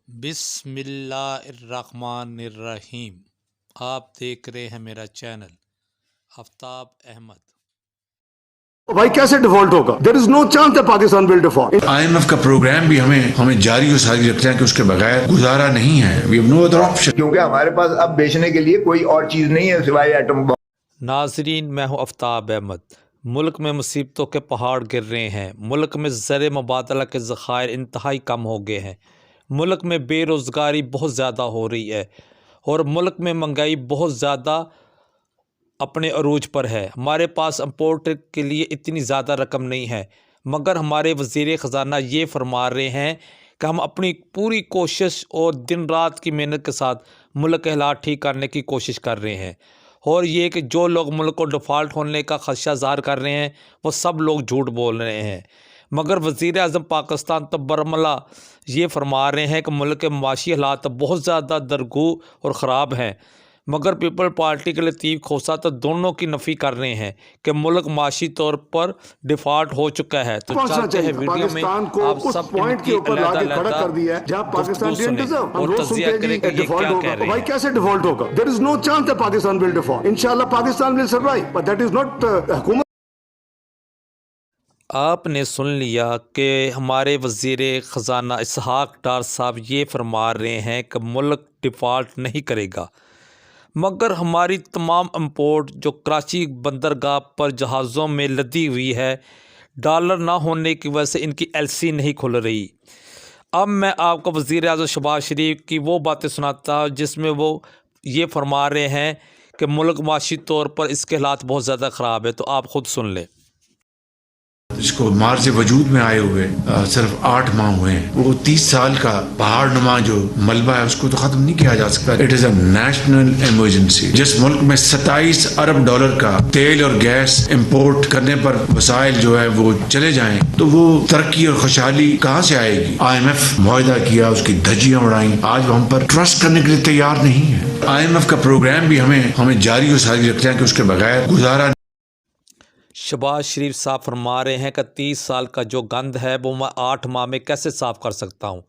بسم اللہ الرحمن الرحیم۔ آپ دیکھ رہے ہیں میرا چینل آفتاب احمد۔ بھائی کیسے ڈیفالٹ ہوگا؟ There is no chance that Pakistan will default۔ IMF کا پروگرام بھی ہمیں جاری و ساری رکھتے ہیں کہ اس کے بغیر گزارا نہیں ہے۔ We have no other option۔ کیونکہ ہمارے پاس اب بیچنے کے لیے کوئی اور چیز نہیں ہے سوائے ایٹم بم۔ ناظرین، میں ہوں آفتاب احمد۔ ملک میں مصیبتوں کے پہاڑ گر رہے ہیں۔ ملک میں زر مبادلہ کے ذخائر انتہائی کم ہو گئے ہیں۔ ملک میں بے روزگاری بہت زیادہ ہو رہی ہے اور ملک میں مہنگائی بہت زیادہ اپنے عروج پر ہے۔ ہمارے پاس امپورٹ کے لیے اتنی زیادہ رقم نہیں ہے، مگر ہمارے وزیر خزانہ یہ فرما رہے ہیں کہ ہم اپنی پوری کوشش اور دن رات کی محنت کے ساتھ ملک کے حالات ٹھیک کرنے کی کوشش کر رہے ہیں، اور یہ کہ جو لوگ ملک کو ڈیفالٹ ہونے کا خدشہ ظاہر کر رہے ہیں وہ سب لوگ جھوٹ بول رہے ہیں۔ مگر وزیر اعظم پاکستان تو برملا یہ فرما رہے ہیں کہ ملک کے معاشی حالات بہت زیادہ درگو اور خراب ہیں، مگر پیپل پارٹی کے لطیف کھوسہ تو دونوں کی نفی کر رہے ہیں کہ ملک معاشی طور پر ڈیفالٹ ہو چکا ہے۔ تو چلتے ہیں ویڈیو میں، آپ سب ان کی علیحدہ گفتگو سنیں اور تجزیہ کریں کہ یہ کیا کہہ رہے بھائی ہیں۔ کیسے ڈیفالٹ ہوگا؟ There is no chance that Pakistan will default۔ انشاءاللہ Pakistan will survive but that is not حکومت۔ آپ نے سن لیا کہ ہمارے وزیر خزانہ اسحاق ڈار صاحب یہ فرما رہے ہیں کہ ملک ڈیفالٹ نہیں کرے گا، مگر ہماری تمام امپورٹ جو کراچی بندرگاہ پر جہازوں میں لدی ہوئی ہے، ڈالر نہ ہونے کی وجہ سے ان کی LC نہیں کھل رہی۔ اب میں آپ کو وزیر اعظم شہباز شریف کی وہ باتیں سناتا ہوں جس میں وہ یہ فرما رہے ہیں کہ ملک معاشی طور پر اس کے حالات بہت زیادہ خراب ہے، تو آپ خود سن لیں۔ جس کو مارز وجود میں آئے ہوئے صرف 8 ماہ ہوئے ہیں، وہ 30 سال کا پہاڑ نما جو ملبہ ہے اس کو تو ختم نہیں کیا جا سکتا۔ It is a national emergency. جس ملک میں 27 ارب ڈالر کا تیل اور گیس امپورٹ کرنے پر وسائل جو ہے وہ چلے جائیں تو وہ ترقی اور خوشحالی کہاں سے آئے گی؟ IMF معاہدہ کیا، اس کی دھجیاں اڑائیں، آج وہ ہم پر ٹرسٹ کرنے کے لیے تیار نہیں ہے۔ IMF کا پروگرام بھی ہمیں جاری و ساری رکھتے ہیں کہ اس کے بغیر گزارا۔ شہباز شریف صاحب فرما رہے ہیں کہ 30 سال کا جو گند ہے وہ میں 8 ماہ میں کیسے صاف کر سکتا ہوں،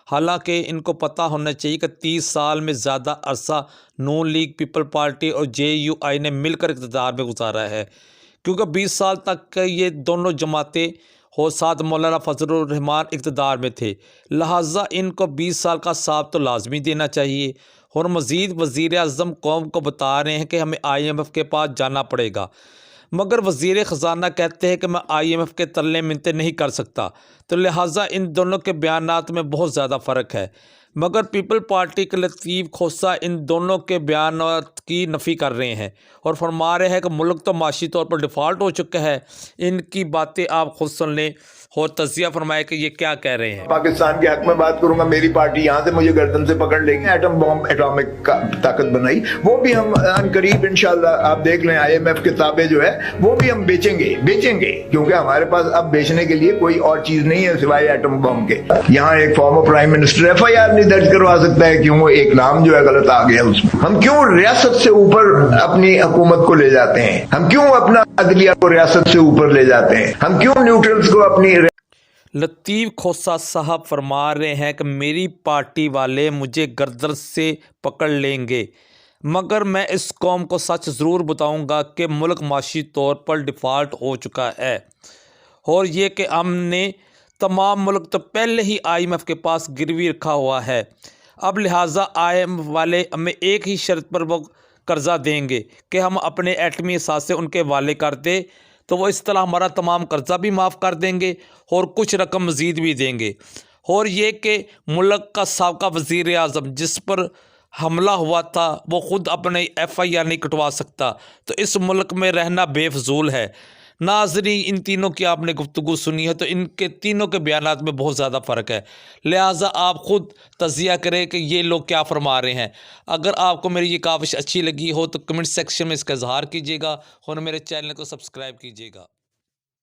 حالانکہ ان کو پتہ ہونا چاہیے کہ 30 سال میں زیادہ عرصہ نون لیگ، پیپل پارٹی اور JUI نے مل کر اقتدار میں گزارا ہے، کیونکہ 20 سال تک یہ دونوں جماعتیں اور ساتھ مولانا فضل الرحمان اقتدار میں تھے، لہٰذا ان کو 20 سال کا صاف تو لازمی دینا چاہیے۔ اور مزید وزیر اعظم قوم کو بتا رہے ہیں کہ ہمیں IMF کے پاس جانا پڑے گا، مگر وزیر خزانہ کہتے ہیں کہ میں IMF کے تلے منتیں نہیں کر سکتا، تو لہٰذا ان دونوں کے بیانات میں بہت زیادہ فرق ہے۔ مگر پیپل پارٹی کے لطیف کھوسہ ان دونوں کے بیانات کی نفی کر رہے ہیں اور فرما رہے ہیں کہ ملک تو معاشی طور پر ڈیفالٹ ہو چکا ہے۔ ان کی باتیں آپ خود سن لیں اور تجزیہ فرمائے کہ یہ کیا کہہ رہے ہیں۔ پاکستان کے حق میں بات کروں گا، میری پارٹی یہاں سے مجھے گردن سے پکڑ لے گی۔ ایٹم بم، ایٹامک طاقت بنائی، وہ بھی ہم قریب انشاءاللہ آپ دیکھ لیں۔ IMF کتابیں جو ہے وہ بھی ہم بیچیں گے کیونکہ ہمارے پاس اب بیچنے کے لیے کوئی اور چیز نہیں ہے سوائے ایٹم بم کے۔ یہاں ایک فارمر پرائم منسٹر FIR نہیں درج کروا سکتا ہے کیوں؟ وہ ایک نام جو ہے غلط آ گیا اس میں۔ ہم کیوں ریاست سے اوپر اپنی حکومت کو لے جاتے ہیں؟ ہم کیوں اپنا عدلیہ کو ریاست سے اوپر لے جاتے ہیں؟ ہم کیوں نیوٹرلز کو اپنی لطیف کھوسہ صاحب فرما رہے ہیں کہ میری پارٹی والے مجھے گردن سے پکڑ لیں گے، مگر میں اس قوم کو سچ ضرور بتاؤں گا کہ ملک معاشی طور پر ڈیفالٹ ہو چکا ہے، اور یہ کہ ہم نے تمام ملک تو پہلے ہی IMF کے پاس گروی رکھا ہوا ہے۔ اب لہٰذا IMF والے ہمیں ایک ہی شرط پر وہ قرضہ دیں گے کہ ہم اپنے ایٹمی اثاثے ان کے حوالے کر دیں، تو وہ اس طرح ہمارا تمام قرضہ بھی معاف کر دیں گے اور کچھ رقم مزید بھی دیں گے۔ اور یہ کہ ملک کا سابقہ وزیر اعظم جس پر حملہ ہوا تھا وہ خود اپنے FIR نہیں کٹوا سکتا، تو اس ملک میں رہنا بے فضول ہے۔ ناظرین، ان تینوں کی آپ نے گفتگو سنی ہے تو ان کے تینوں کے بیانات میں بہت زیادہ فرق ہے، لہٰذا آپ خود تجزیہ کریں کہ یہ لوگ کیا فرما رہے ہیں۔ اگر آپ کو میری یہ کاوش اچھی لگی ہو تو کمنٹ سیکشن میں اس کا اظہار کیجیے گا اور میرے چینل کو سبسکرائب کیجیے گا۔